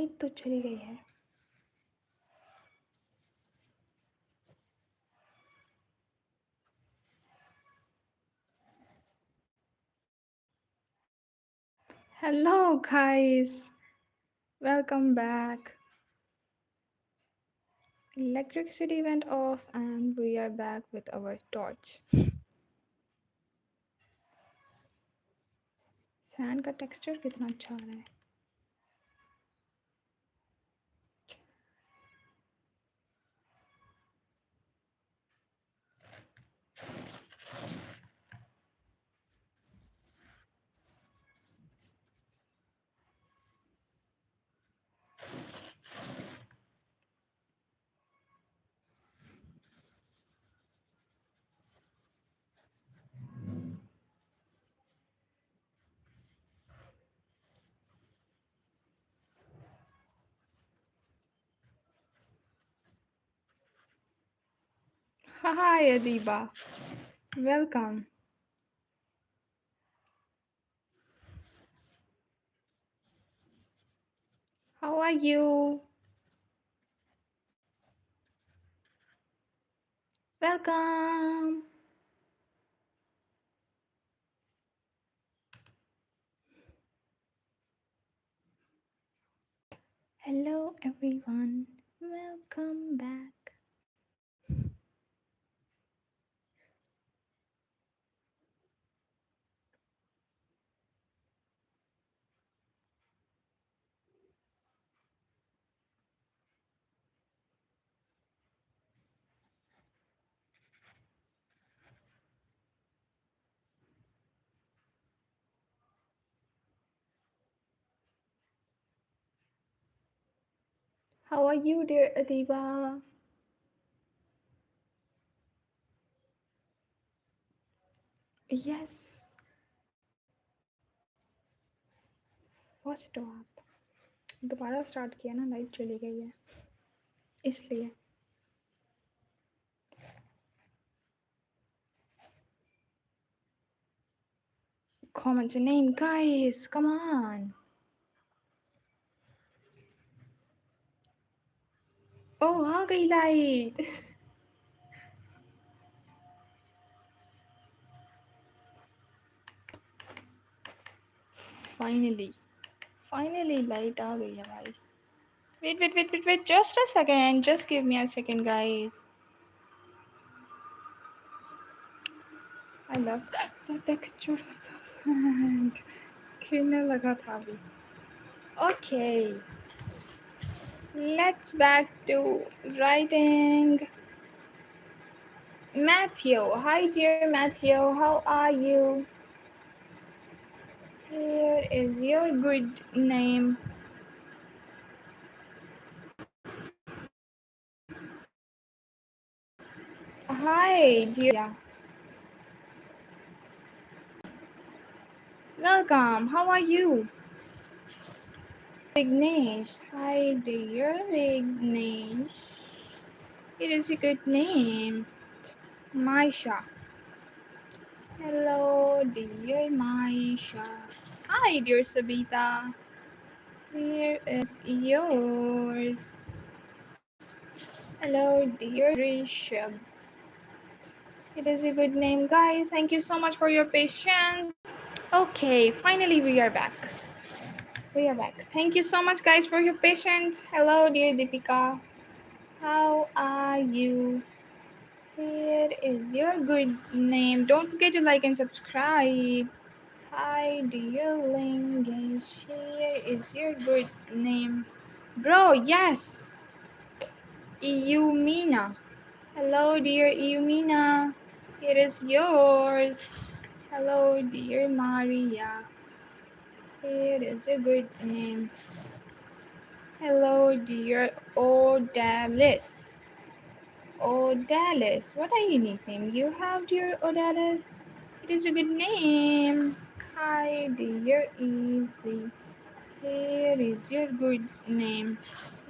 Light तो चली गई है। Hello guys, welcome back. Electricity went off and we are back with our torch. Sand का texture कितना अच्छा आ रहा है। Hi Adiba, welcome. How are you? Welcome. Hello everyone, welcome back. How are you, dear Adiba? Yes, watch तो आप दोबारा start किया ना, लाइट चली गई है इसलिए। Comment your name, guys. Come on. Oh, आ गई लाइट. Finally लाइट आ गई है भाई. Wait. Just a second. Just give me a second, guys. I love the texture of the sand. खेलने लगा था अभी. Okay. Let's back to writing. Matthew. Hi, dear Matthew. How are you? Here is your good name. Hi, dear. Welcome. How are you? Vignesh. Hi, dear Vignesh. It is a good name. Maisha. Hello, dear Maisha. Hi, dear Sabita. Here is yours. Hello, dear Rishabh. It is a good name, guys. Thank you so much for your patience. Okay, finally we are back. We are back. Thank you so much, guys, for your patience. Hello, dear Deepika. How are you? Here is your good name. Don't forget to like and subscribe. Hi, dear Lingesh. Here is your good name. Bro, yes. Iumina. Hello, dear Iumina. It is yours. Hello, dear Maria. Here is a good name. Hello, dear Odalis. Odalis. What a unique name you have, dear Odalis. It is a good name. Hi, dear Easy. Here is your good name.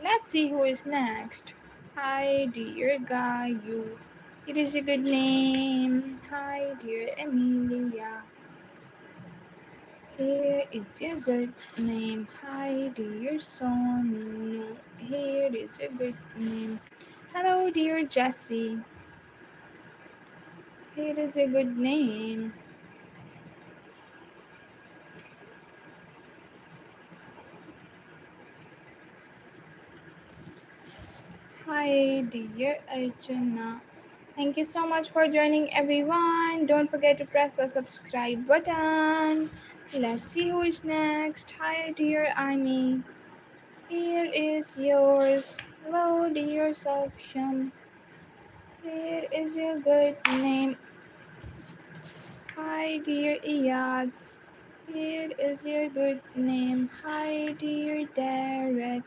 Let's see who is next. Hi, dear Gayu. It is a good name. Hi, dear Emilia. Here is your good name. Hi, dear Sonu. Here is your good name. Hello, dear Jessie. Here is a good name. Hi, dear Archana. Thank you so much for joining, everyone. Don't forget to press the subscribe button. Let's see who is next. Hi, dear Annie. Here is yours. Hello, dear Saksham. Here is your good name. Hi, dear Iyad. Here is your good name. Hi, dear Derek.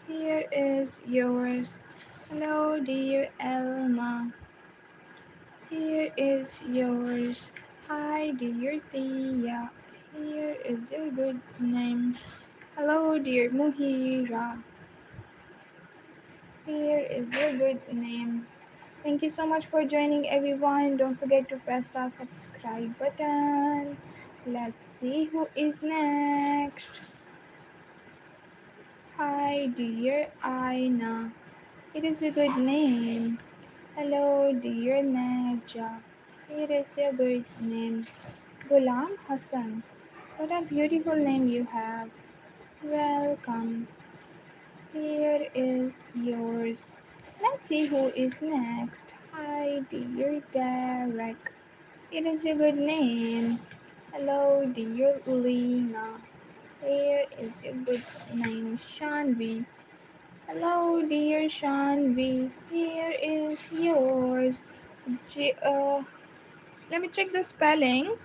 Here is yours. Hello, dear Elma. Here is yours. Hi, dear Thea. Here is your good name. Hello, dear Muhira. Here is your good name. Thank you so much for joining, everyone. Don't forget to press the subscribe button. Let's see who is next. Hi, dear Aina. It is a good name. Hello, dear Naja. It is your good name. Ghulam Hassan. What a beautiful name you have. Welcome. Here is yours. Let's see who is next. Hi, dear Derek. It is a good name. Hello, dear Lena. Here is a good name. Shanvi. Hello, dear Shanvi. Here is yours. J- uh, Let me check the spelling.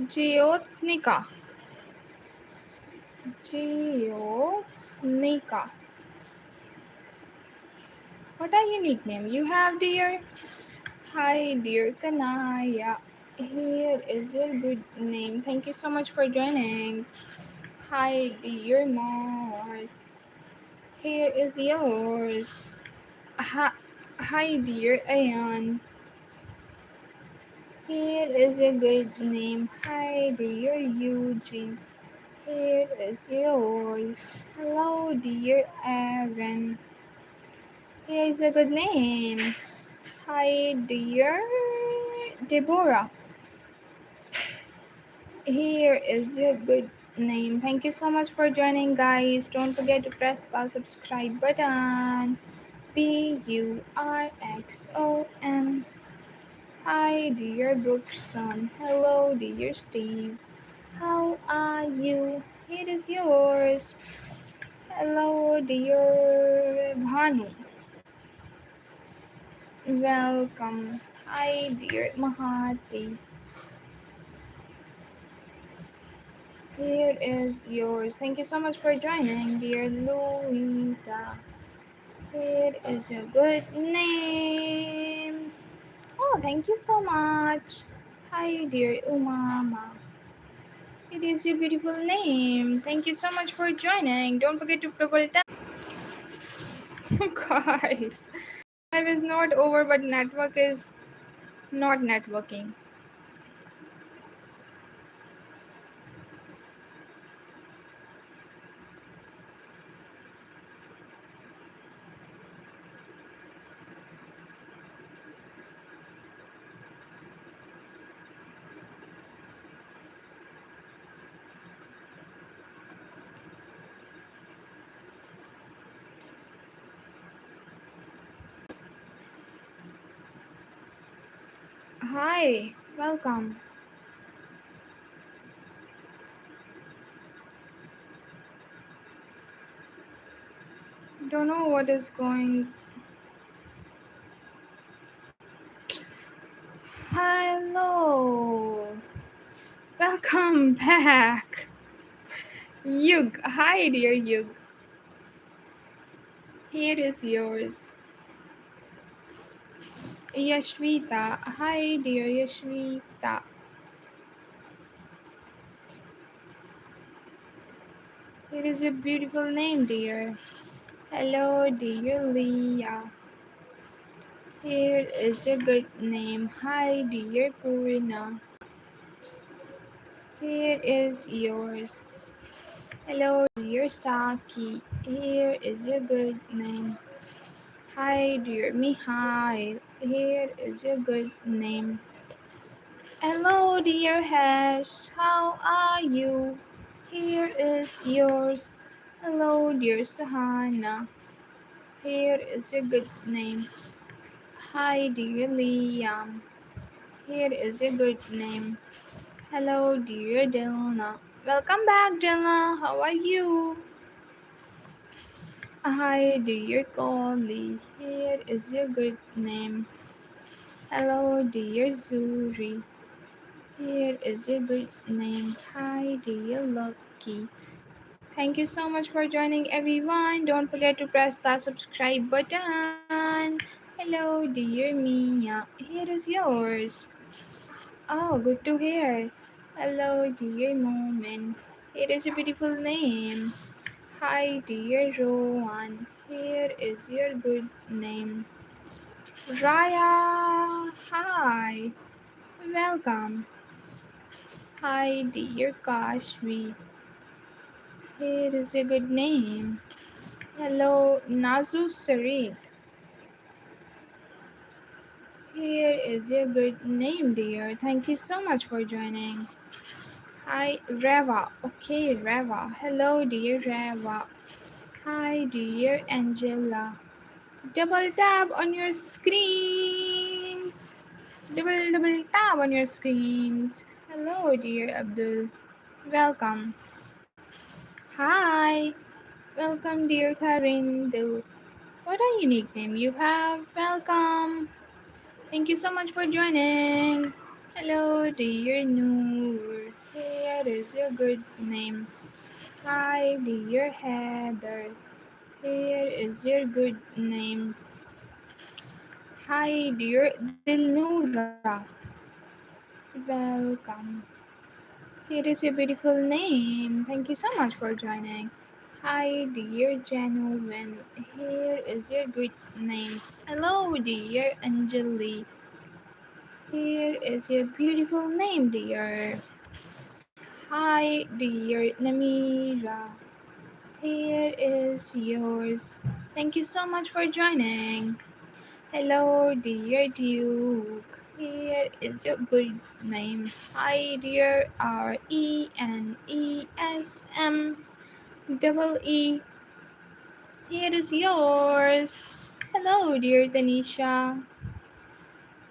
Geotsnika. Geotsnika. What a unique name you have, dear. Hi, dear Kanaya. Here is your good name. Thank you so much for joining. Hi, dear Mars. Here is yours. Hi, dear Ayan. Here is a good name. Hi, dear Yuji. Here is yours. Hello, dear Aaron. Here is a good name. Hi, dear Deborah. Here is your good name. Thank you so much for joining, guys. Don't forget to press the subscribe button. BURXON. Hi, dear Brookson. Hello, dear Steve. How are you? It is yours. Hello, dear Bhanu. Welcome. Hi, dear Mahati. Here is yours. Thank you so much for joining, dear Louisa. Here is your good name. Oh, thank you so much. Hi, dear Umama. It is your beautiful name. Thank you so much for joining. Don't forget to double tap. Guys, live is not over, but network is not networking. Hi, welcome. Don't know what is going. Hello. Welcome back. Yug. Hi, dear Yug. Here is yours. Yashvita. Hi, dear Yashvita. It is your beautiful name, dear. Hello, dear Leah. Here is a good name. Hi, dear Purina. Here is yours. Hello, dear Saki. Here is your good name. Hi, dear Mihail. Here is your good name. Hello, dear Hash. How are you? Here is yours. Hello, dear Sahana. Here is your good name. Hi, dear Liam. Here is your good name. Hello, dear Dilna. Welcome back, Dilna. How are you? Hi, dear Collie. Here is your good name. Hello, dear Zuri. Here is your good name. Hi, dear Lucky. Thank you so much for joining, everyone. Don't forget to press the subscribe button. Hello, dear Mia. Here is yours. Oh, good to hear. Hello, dear Moment. It is a beautiful name. Hi, dear Rowan. Here is your good name. Raya. Hi. Welcome. Hi, dear Kashvi. Here is a good name. Hello, Nazu Sarid. Here is your good name, dear. Thank you so much for joining. Hi, Reva. Okay, Reva. Hello, dear Reva. Hi, dear Angela. Double tap on your screens. Double tap on your screens. Hello, dear Abdul. Welcome. Hi. Welcome, dear Karindu. What a unique name you have. Welcome. Thank you so much for joining. Hello, dear Noor. Here is your good name. Hi, dear Heather. Here is your good name. Hi, dear Dilnura. Welcome. Here is your beautiful name. Thank you so much for joining. Hi, dear Genuine. Here is your good name. Hello, dear Anjali. Here is your beautiful name, dear. Hi, dear Namira. Here is yours. Thank you so much for joining. Hello, dear Duke. Here is your good name. Hi, dear RENESM double E. Here is yours. Hello, dear Tanisha.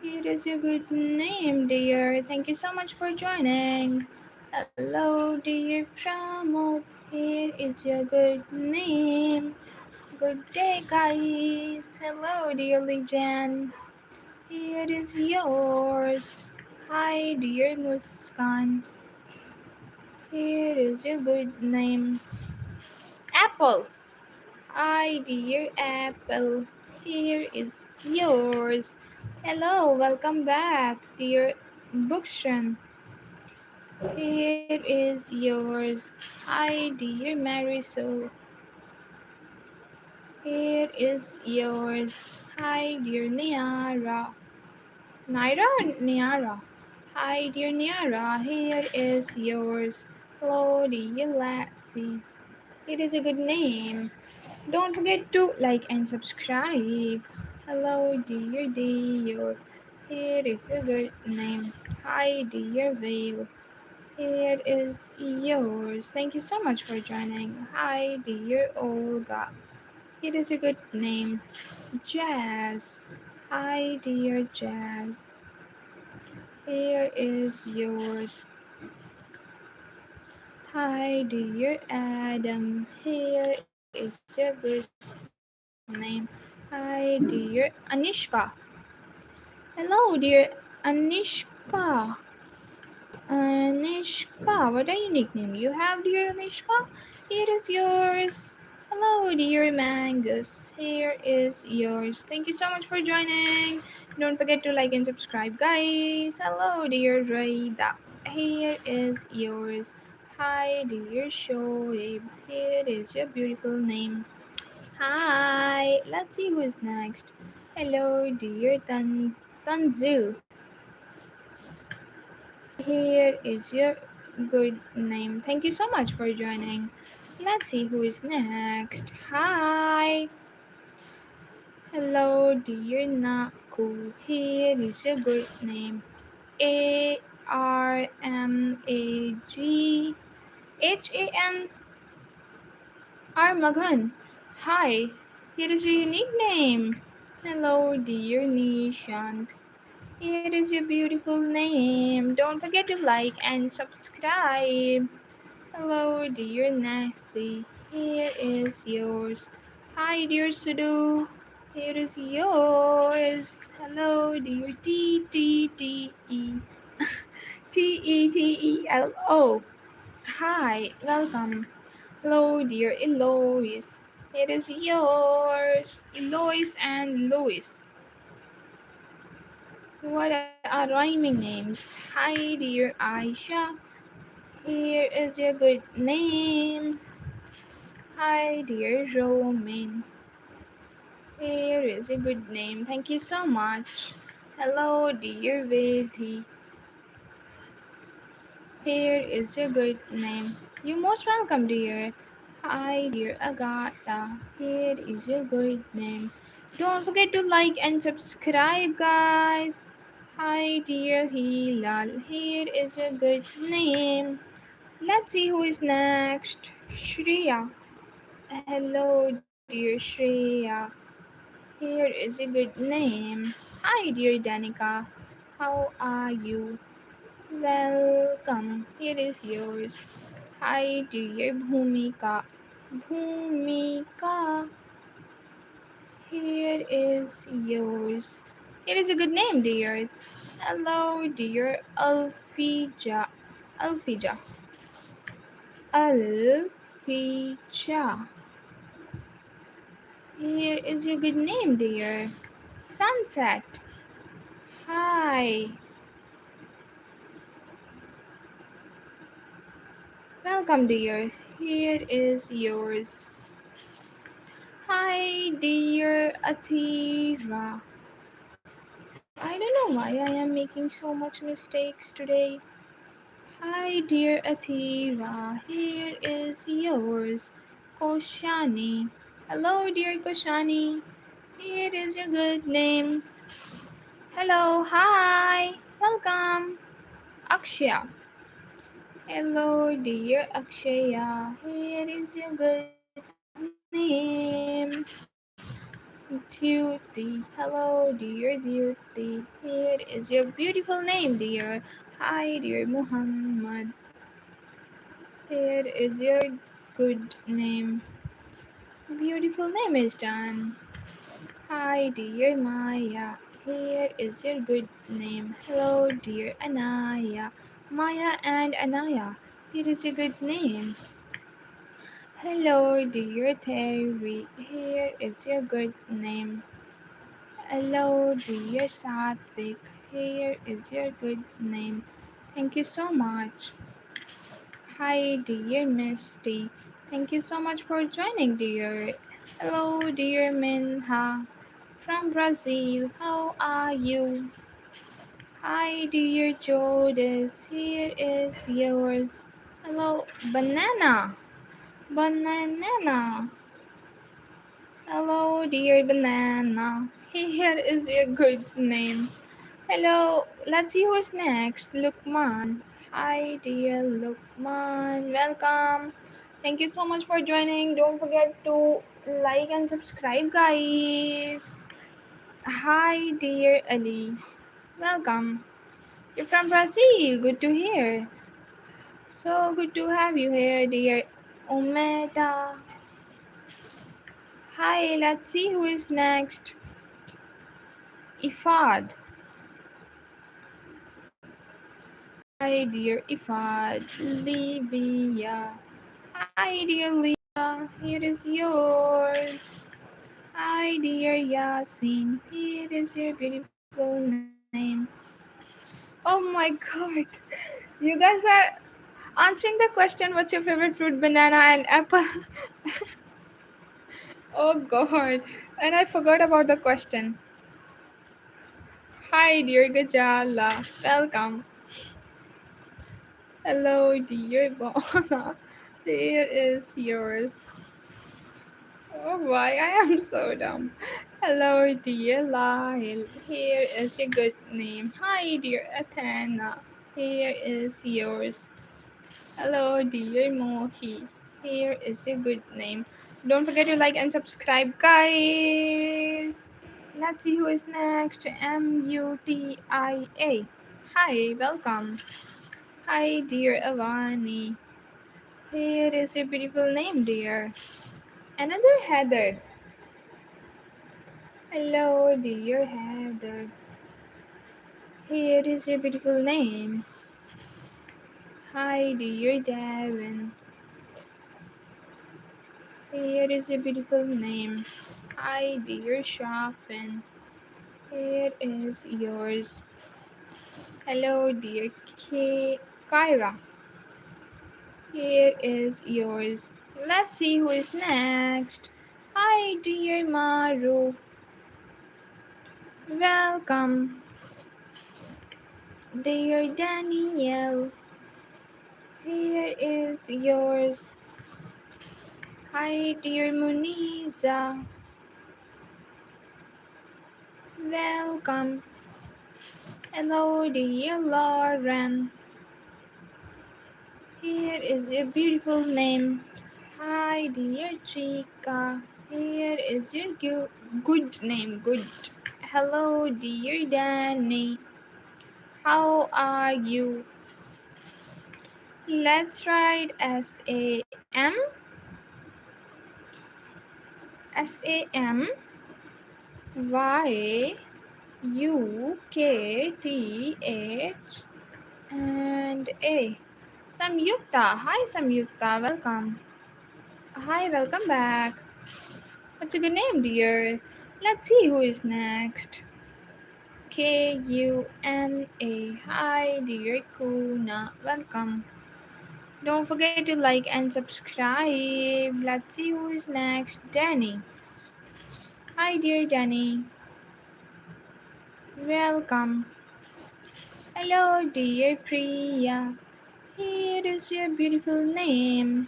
Here is your good name, dear. Thank you so much for joining. Hello, dear Pramod. Here is your good name. Good day, guys. Hello, dear Legend. Here is yours. Hi, dear Muskan. Here is your good name. Apple. Hi, dear Apple. Here is yours. Hello, welcome back, dear Bookshan. Here is yours. Hi, dear Marisol. Here is yours. Hi, dear Niara. Naira or Niara? Hi, dear Niara. Here is yours. Hello, dear Lassie. It is a good name. Don't forget to like and subscribe. Hello, dear Dio. Here is a good name. Hi, dear Vale. Here is yours. Thank you so much for joining. Hi, dear Olga. It is a good name. Jazz. Hi, dear Jazz. Here is yours. Hi, dear Adam. Here is your good name. Hi, dear Anishka. Hello, dear Anishka. Anishka, what a unique name you have, dear Anishka. Here is yours. Hello, dear Mangus. Here is yours. Thank you so much for joining. Don't forget to like and subscribe, guys. Hello, dear Raida. Here is yours. Hi, dear Shoaib. Here is your beautiful name. Hi. Let's see who is next. Hello, dear Tanzil. Here is your good name. Thank you so much for joining. Let's see who is next. Hi. Hello, dear Naku. Here is a good name. Armaghan. Armagan. Hi. Here is your unique name. Hello, dear Nishant. Here is your beautiful name. Don't forget to like and subscribe. Hello, dear Nancy. Here is yours. Hi, dear Sudu. Here is yours. Hello, dear T T T E Tetelo. Hi, welcome. Hello, dear Eloise. It is yours. Eloise and Louis. What are rhyming names? Hi, dear Aisha. Here is your good name. Hi, dear Roman. Here is a good name. Thank you so much. Hello, dear Vedhi. Here is a good name. You're most welcome, dear. Hi, dear Agatha. Here is a good name. Don't forget to like and subscribe, guys. Hi, dear Hilal. Here is a good name. Let's see who is next. Shreya. Hello, dear Shreya. Here is a good name. Hi, dear Danica. How are you? Welcome. Here is yours. Hi, dear Bhumika. Bhumika. Here is yours. It is a good name, dear. Hello, dear Alfija. Alfija. Alfija. Here is your good name, dear. Sunset. Hi. Welcome, dear. Here is yours. Hi, dear Athira. I don't know why I am making so much mistakes today. Hi, dear Athira. Here is yours. Koshani. Hello, dear Koshani. Here is your good name. Hello, hi. Welcome. Akshya. Hello, dear Akshaya. Here is your good name. Duty. Hello, dear Duty. Here is your beautiful name, dear. Hi, dear Muhammad. Here is your good name. Beautiful name is done. Hi, dear Maya. Here is your good name. Hello, dear Anaya. Maya and Anaya. Here is your good name. Hello, dear Terry. Here is your good name. Hello, dear Satvik. Here is your good name. Thank you so much. Hi, dear Misty. Thank you so much for joining, dear. Hello, dear Minha from Brazil. How are you? Hi, dear Jodis. Here is yours. Hello, Banana. Banana. Hello, dear Banana. Here is your good name. Hello, let's see who's next. Lukman. Hi, dear Lukman. Welcome. Thank you so much for joining. Don't forget to like and subscribe, guys. Hi, dear Ali. Welcome. You're from Brazil. Good to hear. So good to have you here, dear Omeda. Hi, let's see who is next. Ifad. Hi, dear Ifad. Libya. Hi, dear Leah. Here is yours. Hi, dear Yasin. Here is your beautiful name. Oh my god. You guys are answering the question, what's your favorite fruit, banana and apple? Oh god. And I forgot about the question. Hi, dear Gajala. Welcome. Hello, dear Bona. Here is yours. Oh, why I am so dumb. Hello, dear Lyle. Here is your good name. Hi, dear Athena. Here is yours. Hello, dear Mohi. Here is your good name. Don't forget to like and subscribe, guys. Let's see who is next. Mutia. Hi, welcome. Hi, dear Avani. Here is your beautiful name, dear. Another Heather. Hello, dear Heather. Here is your beautiful name. Hi, dear Devin. Here is your beautiful name. Hi, dear Shafin. Here is yours. Hello, dear Kyra. Here is yours. Let's see who is next. Hi, dear Maruf. Welcome, dear Danielle. Here is yours. Hi, dear Muniza. Welcome. Hello, dear Lauren. Here is your beautiful name. Hi, dear Chica. Here is your good name. Good. Hello, dear Danny. How are you? Let's write SAMYUKTH and A. Samyukta. Hi, Samyukta. Welcome. Hi, welcome back. What's your good name, dear? Let's see who is next. Kuna. Hi, dear Kuna. Welcome. Don't forget to like and subscribe. Let's see who is next. Danny. Hi, dear Danny. Welcome. Hello, dear Priya. Here is your beautiful name.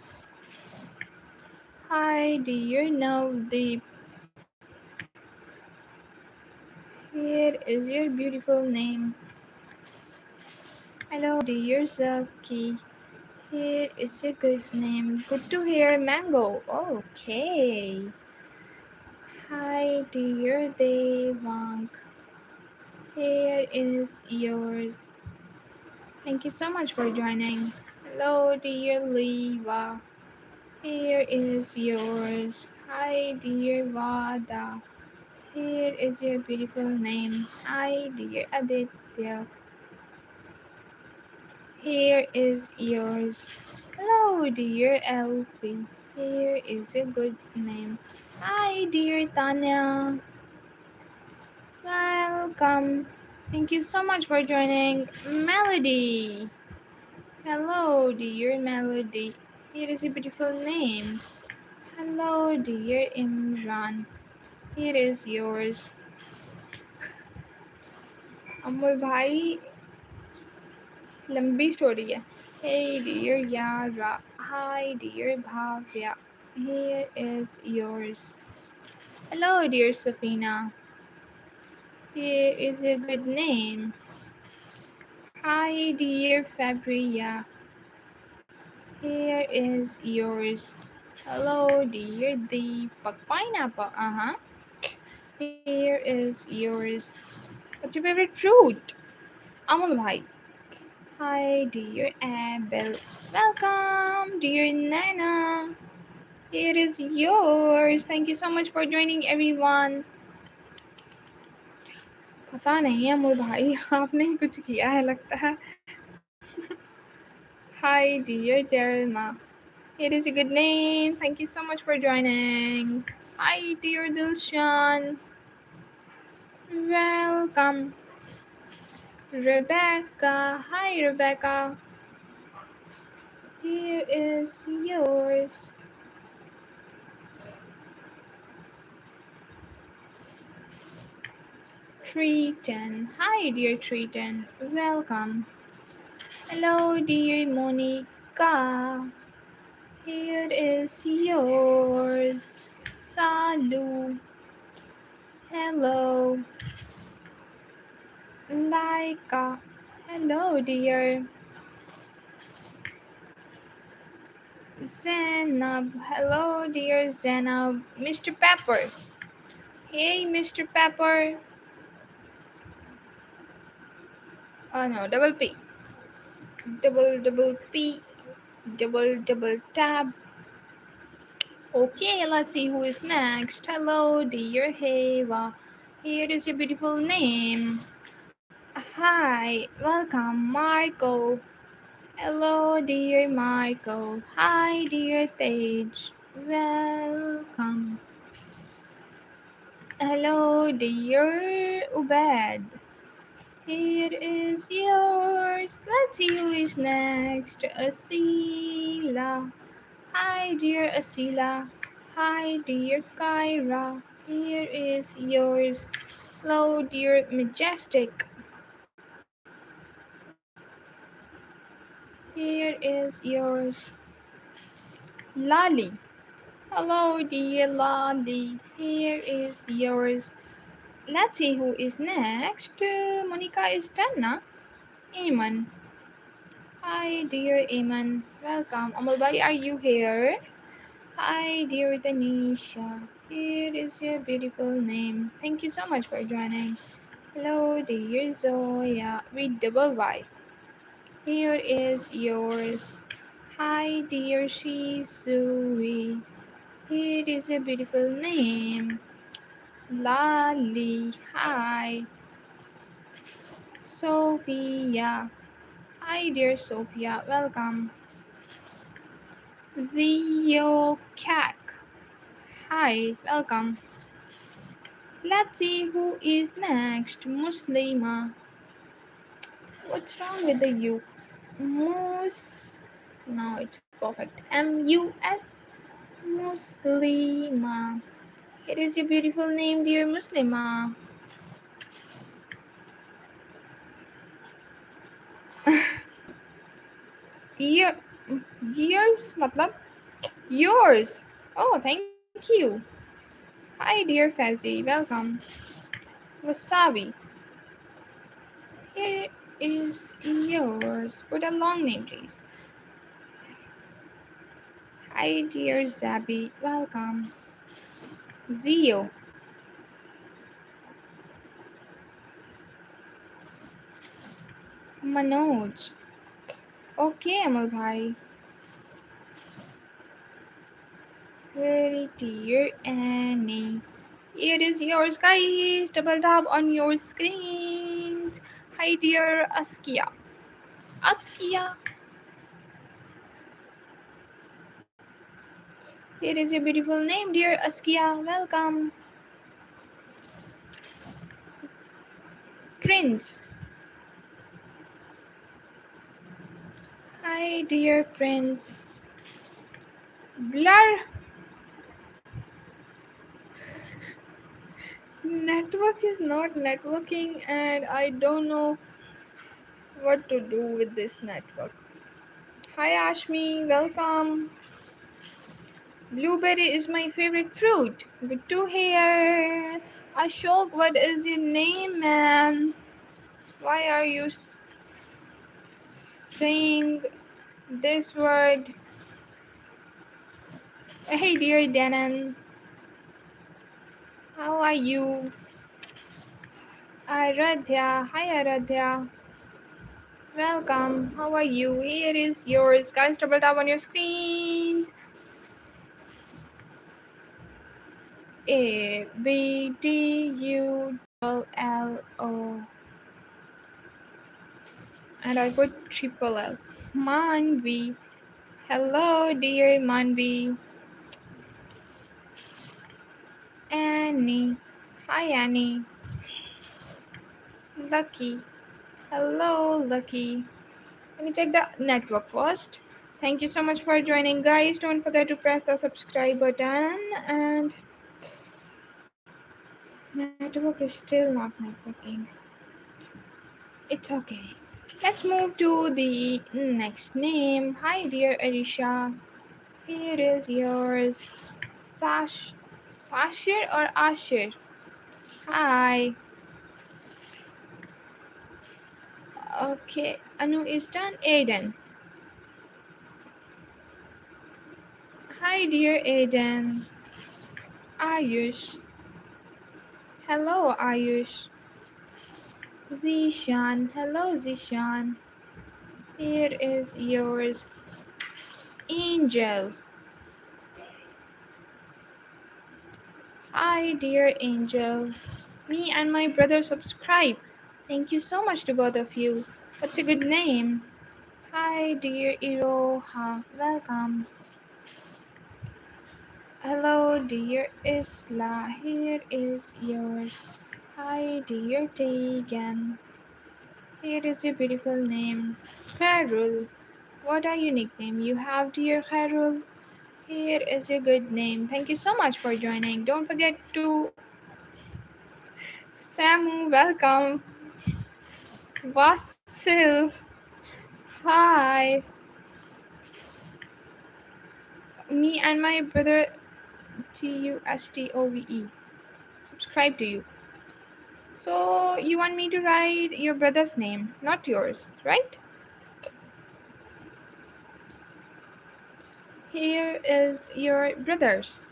Hi, dear Navdeep. Here is your beautiful name. Hello, dear Zaki. Here is a good name. Good to hear, Mango. Okay. Hi, dear Devang. Here is yours. Thank you so much for joining. Hello, dear Leva. Here is yours. Hi, dear Vada. Here is your beautiful name. Hi, dear Aditya. Here is yours. Hello, dear Elfie. Here is a good name. Hi, dear Tanya. Welcome. Thank you so much for joining. Melody. Hello, dear Melody. Here is a beautiful name. Hello, dear Imran. Here is yours. Amol भाई लंबी story है. Hey, dear Yara. Hi, dear Bhavya. Here is yours. Hello, dear Safina. Here is a good name. Hi, dear Fabria. Here is yours. Hello, dear Deepak. Pineapple. Here is yours. What's your favorite fruit? Amul bhai. Hi, dear Abel. Welcome, dear Nana. Here is yours. Thank you so much for joining, everyone. पता नहीं अमोल भाई आपने कुछ किया है लगता है. Hi, dear Delma. It is a good name. Thank you so much for joining. Hi, dear Dilshan. Welcome. Rebecca. Hi, Rebecca. Here is yours. Triton. Hi, dear Triton. Welcome. Hello, dear Monica. Here is yours. Salu. Hello, Laika. Hello, dear Zainab. Hello, dear Zainab. Mr. Pepper. Hey, Mr. Pepper. Oh no, double P. Double P. Double tab. Okay, let's see who is next. Hello, dear Heva. Here is your beautiful name. Hi, welcome, Marco. Hello, dear Marco. Hi, dear Tej. Welcome. Hello, dear Ubed. Here is yours. Let's see who is next. Asila. Hi, dear Asila. Hi, dear Kyra. Here is yours. Hello, dear Majestic. Here is yours. Lali. Hello, dear Lali. Here is yours. Let's see who is next. Monica is done now. Iman. Hi, dear Iman. Welcome. Amalbai, are you here? Hi, dear Tanisha. Here is your beautiful name. Thank you so much for joining. Hello, dear Zoya with double Y. Here is yours. Hi, dear Shizui. Here is a beautiful name. Lali. Hi. Sophia. Hi, dear Sophia. Welcome. Zio Kak. Hi. Welcome. Let's see who is next. Muslima. What's wrong with the U? Mus. Now it's perfect. M-U-S. Muslima. It is your beautiful name, dear Muslima. Year, years, matlab? Yours. Oh, thank you. Hi, dear Fazzy. Welcome. Wasabi. Here is yours. Put a long name, please. Hi, dear Zabi. Welcome. Zio. Manoj. Okay, Amal Bhai. Very dear Annie. It is yours, guys. Double tap on your screen. Hi, dear Askia. Askia. It is your beautiful name, dear Askia. Welcome. Prince. Hi, dear Prince. Blur. Network is not networking, and I don't know what to do with this network. Hi, Ashmi. Welcome. Blueberry is my favorite fruit. Good to hear. Ashok, what is your name, man? Why are you saying this word? Hey, dear Danan. How are you? Aradhya. Hi, Aradhya. Welcome. How are you? Here is yours. Guys, double tap on your screen. A B D U L O. And I put triple L. Manvi. Hello, dear Manvi. Annie. Hi, Annie. Lucky. Hello, Lucky. Let me check the network first. Thank you so much for joining, guys. Don't forget to press the subscribe button. And network is still not networking. It's okay. Let's move to the next name. Hi, dear Arisha. Here is yours. Sashir or Ashir? Hi. Okay. Anu is done. Aiden. Hi, dear Aiden. Ayush. Hello, Ayush. Zishan. Hello, Zishan. Here is yours. Angel. Hi, dear Angel. Me and my brother subscribe. Thank you so much to both of you. What's a good name? Hi, dear Iroha. Welcome. Hello, dear Isla. Here is yours. Hi, dear Tegan. Here is your beautiful name. Khairul. What a unique name you have, dear Khairul. Here is your good name. Thank you so much for joining. Don't forget to Samu, welcome. Vasil, hi. Me and my brother Tustove. Subscribe to you. So you want me to write your brother's name, not yours, right? Here is your brother's.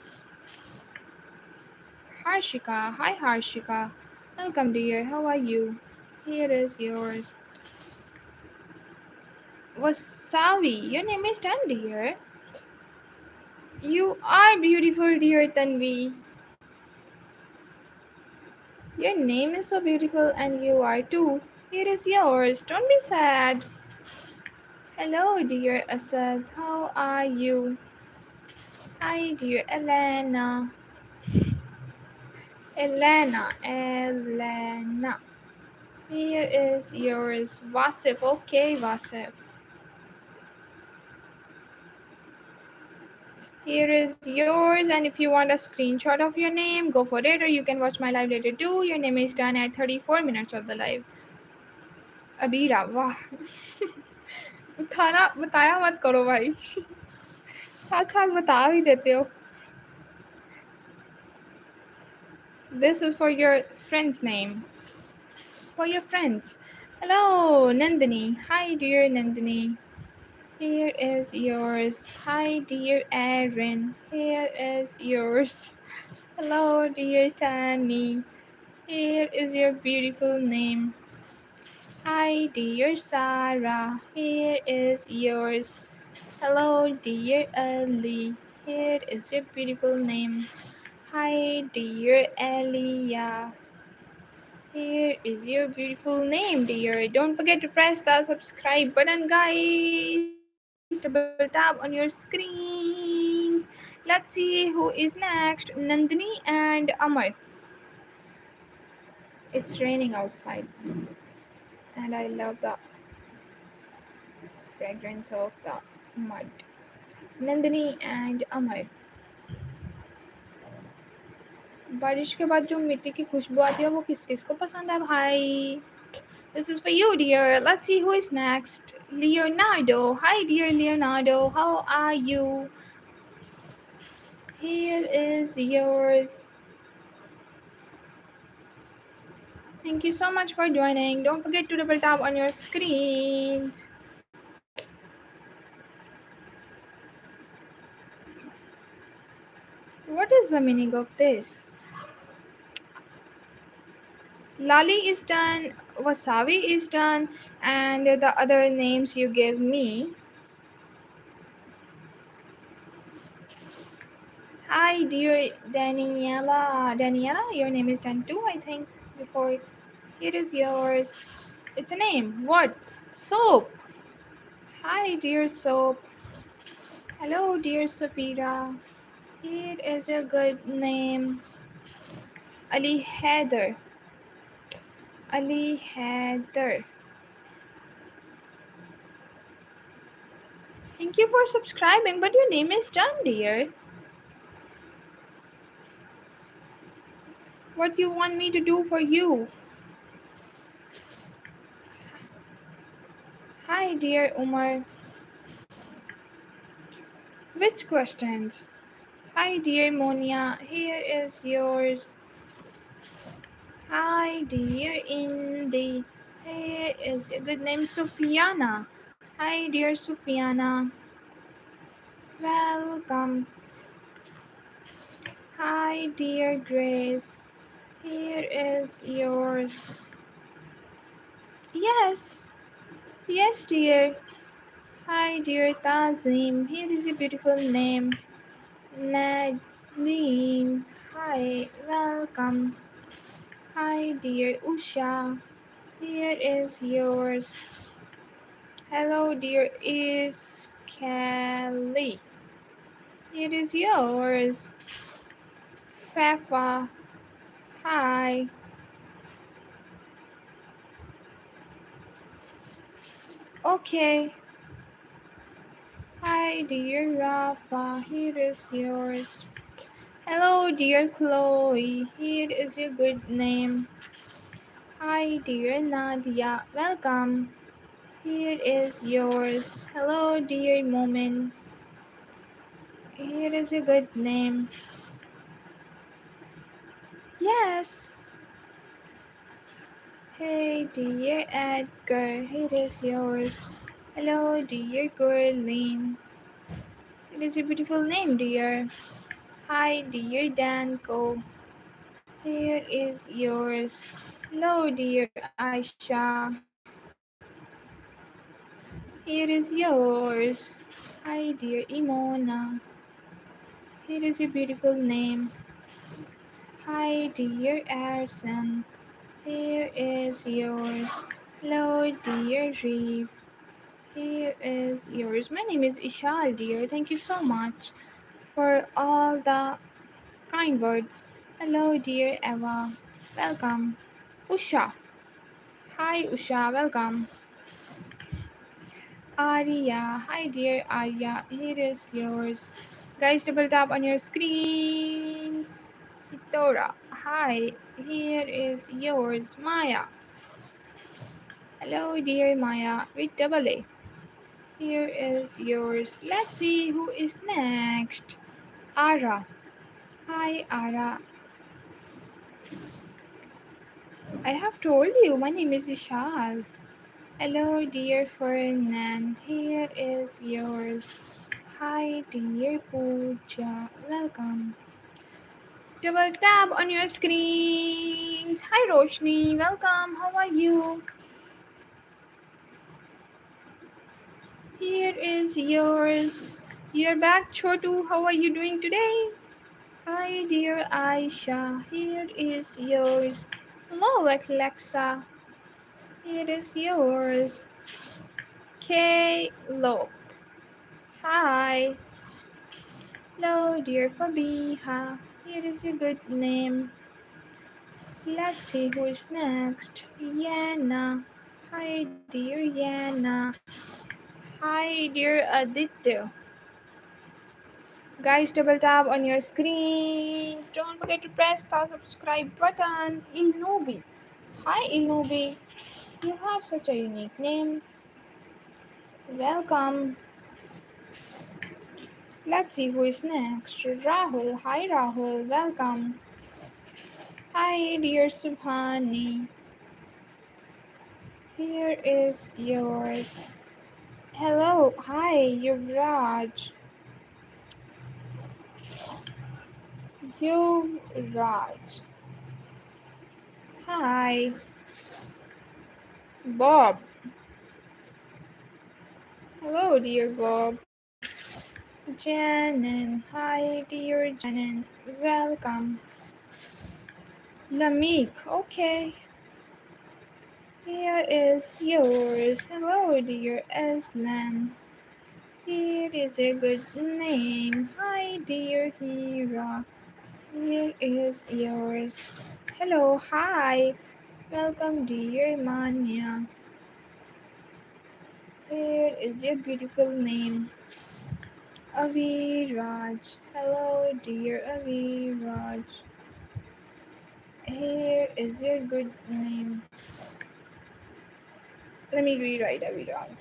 Harshika, hi Harshika. Welcome dear, how are you? Here is yours. Wasabi, your name is Tan dear. You are beautiful dear Tanvi. Your name is so beautiful and you are too. Here is yours. Don't be sad. Hello, dear Asad. How are you? Hi, dear Elena. Elena. Here is yours. Wasif. Okay, Wasif. Here is yours, and if you want a screenshot of your name, go for it, or you can watch my live later too. Your name is done at 34 minutes of the live. Abira, वाह खाना बताया मत करो भाई साथ साथ बता भी देते हो This is for your friend's name. For your friends. Hello, Nandini. Hi, dear Nandini. Here is yours. Hi, dear Aaron. Here is yours. Hello, dear Tani. Here is your beautiful name. Hi, dear Sarah. Here is yours. Hello, dear Ali. Here is your beautiful name. Hi, dear Elia. Here is your beautiful name, dear. Don't forget to press the subscribe button, guys. Double tap on your screens. Let's see who is next. Nandini and Amar. It's raining outside, and I love the fragrance of the mud. Nandini and Amar. बारिश के बाद जो मिट्टी की खुशबू आती है वो किस किस को पसंद है भाई This is for you, dear. Let's see who is next. Leonardo. Hi, dear Leonardo. How are you? Here is yours. Thank you so much for joining. Don't forget to double tap on your screens. What is the meaning of this? Lali is done, Wasabi is done, and the other names you gave me. Hi, dear Daniela. Daniela, your name is done too, I think, before. Here is yours. It's a name. What? Soap. Hi, dear Soap. Hello, dear Sapira. Here is a good name. Ali Heather. Ali Heather. Thank you for subscribing, but your name is done, dear. What you want me to do for you? Hi, dear Umar. Which questions? Hi, dear Monia. Here is yours. Hi, dear Indy. Here is a good name, Sufiana. Hi, dear Sufiana. Welcome. Hi, dear Grace. Here is yours. Yes, yes, dear. Hi, dear Tazim. Here is a beautiful name. Nadine. Hi, welcome. Hi, dear Usha. Here is yours. Hello, dear is Kelly. Here is yours. Fafa. Hi. Okay. Hi, dear Rafa. Here is yours. Hello, dear Chloe. Here is your good name. Hi, dear Nadia. Welcome. Here is yours. Hello, dear Momin. Here is your good name. Yes. Hey, dear Edgar. Here is yours. Hello, dear Gurleen. It is a beautiful name, dear. Hi, dear Danko. Here is yours. Hello, dear Aisha. Here is yours. Hi, dear Imona. Here is your beautiful name. Hi, dear Arson. Here is yours. Hello, dear Reeve. Here is yours. My name is Ishal, dear. Thank you so much for all the kind words. Hello, dear Eva. Welcome. Usha. Hi, Usha. Welcome. Arya. Hi, dear Arya. Here is yours. Guys, double tap on your screens. Sitora. Hi. Here is yours. Maya. Hello, dear Maya. With double A. Here is yours. Let's see who is next. Ara. Hi, Ara. I have told you my name is Ishal. Hello, dear Fernand. Here is yours. Hi, dear Pooja. Welcome. Double tap on your screens. Hi, Roshni. Welcome. How are you? Here is yours. You're back, Chotu. How are you doing today? Hi, dear Aisha. Here is yours. Hello, Alexa. Here is yours. Kaylo. Hi. Hello, dear Fabiha. Here is your good name. Let's see who is next. Yana. Hi, dear Yana. Hi, dear Aditya. Guys, double tap on your screen. Don't forget to press the subscribe button. Ilnubi. Hi, Ilnubi. You have such a unique name. Welcome. Let's see who is next. Rahul. Hi, Rahul. Welcome. Hi, dear Subhani. Here is yours. Hello. Hi, Yuvraj. Yuvraj. Hi, Bob. Hello, dear Bob. Janan. Hi, dear Janan. Welcome. Lamik. Okay. Here is yours. Hello, dear Aslan. Here is a good name. Hi, dear Hira. Here is yours. Hello, hi. Welcome, dear Manya. Here is your beautiful name. Aviraj. Hello, dear Aviraj. Here is your good name. Let me rewrite Aviraj.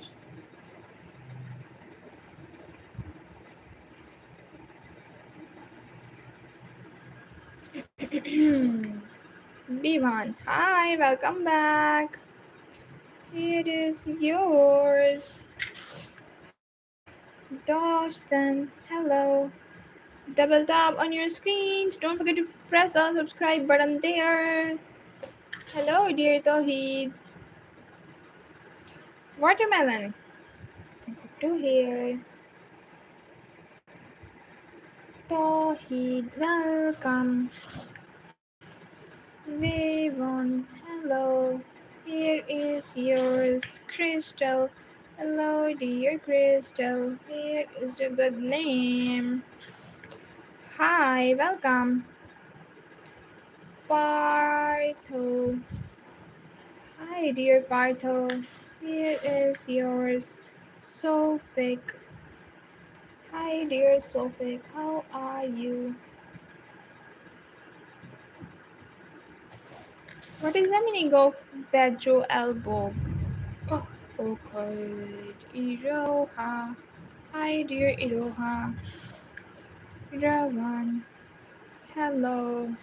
Vivan, hi, welcome back. It is yours. Dawson, hello. Double tap on your screens. Don't forget to press the subscribe button there. Hello, dear Tohid. Watermelon. Good to hear. Tohid, welcome. Vivon, hello. Here is yours, Crystal. Hello, dear Crystal. Here is your good name. Hi, welcome. Partho. Hi, dear Partho. Here is yours, Sophic. Hi, dear Sophic. How are you? What is the meaning of Bejo elbow? Oh, okay. Iroha. Hi, dear Iroha. Ravan. Hello.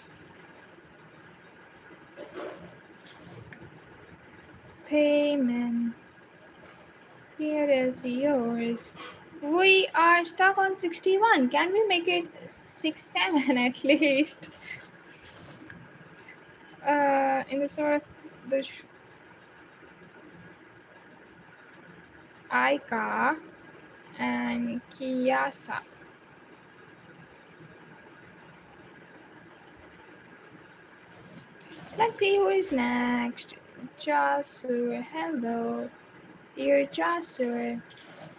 Payment. Here is yours. We are stuck on 61. Can we make it 67 at least? In the sort of the Aika and Kiyasa. Let's see who is next. Jasur, hello. Dear Jasur.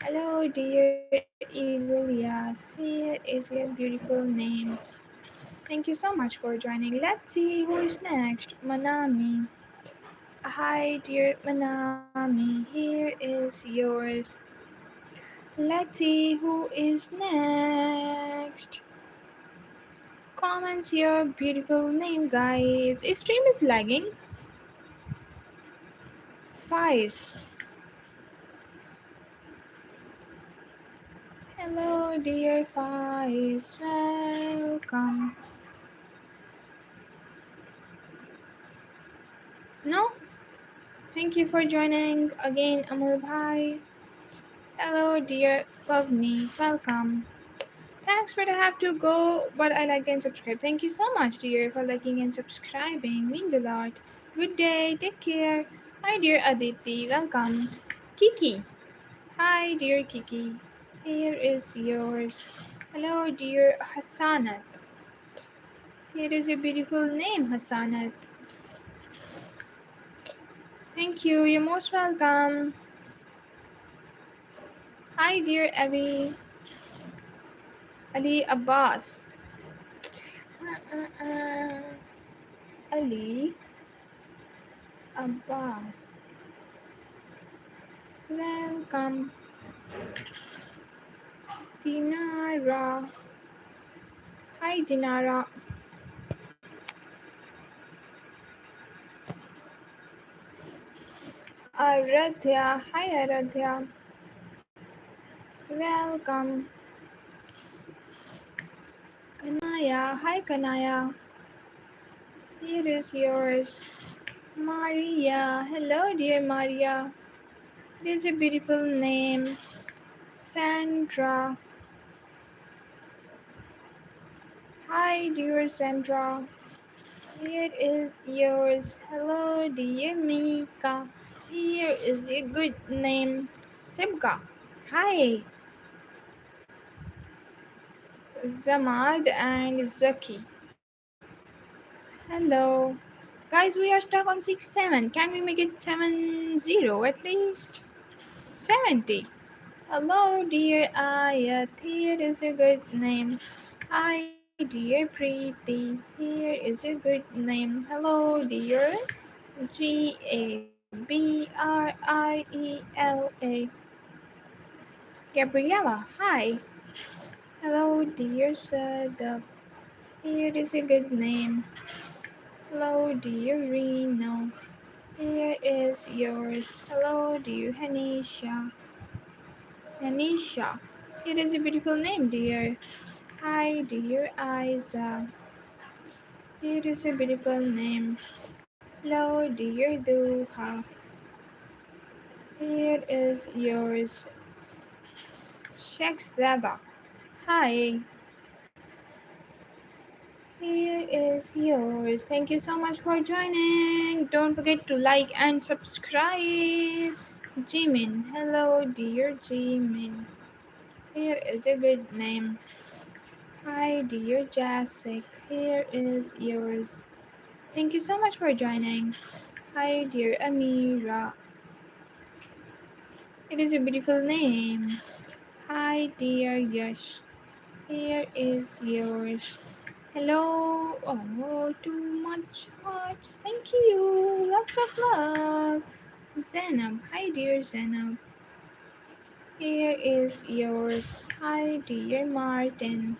Hello, dear Ilias. Here is your beautiful name. Thank you so much for joining. Let's see who is next. Manami. Hi, dear Manami. Here is yours. Let's see who is next. Comments your beautiful name, guys. Stream is lagging. Faiz. Hello, dear Faiz. Welcome. No? Thank you for joining again, Amul Bhai. Hello, dear Pavni. Welcome. Thanks, but I have to go. But I like and subscribe. Thank you so much, dear, for liking and subscribing. Means a lot. Good day. Take care. Hi, dear Aditi. Welcome. Kiki. Hi, dear Kiki. Here is yours. Hello, dear Hassanat. Here is your beautiful name, Hassanat. Thank you. You're most welcome. Hi, dear Abby. Ali Abbas. Ali Abbas. Welcome. Dinara. Hi, Dinara. Aradhya. Hi, Aradhya. Welcome. Kanaya. Hi, Kanaya. Here is yours. Maria. Hello, dear Maria. It is a beautiful name. Sandra. Hi, dear Sandra. Here is yours. Hello, dear Mika. Here is your good name. Simka. Hi, Zamad and Zaki. Hello. Guys, we are stuck on 6-7. Can we make it 7-0 at least? 70. Hello, dear Ayat. Here is a good name. Hi, dear Preeti. Here is a good name. Hello, dear Gabriela. Gabriela, hi. Hello, dear Sadaf. Here is a good name. Hello, dear Reno. Here is yours. Hello, dear Hanisha. Hanisha. Here is a beautiful name, dear. Hi, dear Isa. It is a beautiful name. Hello, dear Duha. Here is yours, Sheikh. Hi, here is yours. Thank you so much for joining. Don't forget to like and subscribe. Jimin, hello, dear Jimin. Here is a good name. Hi, dear Jessic. Here is yours. Thank you so much for joining. Hi, dear Amira. It is a beautiful name. Hi, dear Yash. Here is yours. Hello. Oh, too much hearts. Thank you. Lots of love. Zainab. Hi, dear Zainab. Here is yours. Hi, dear Martin.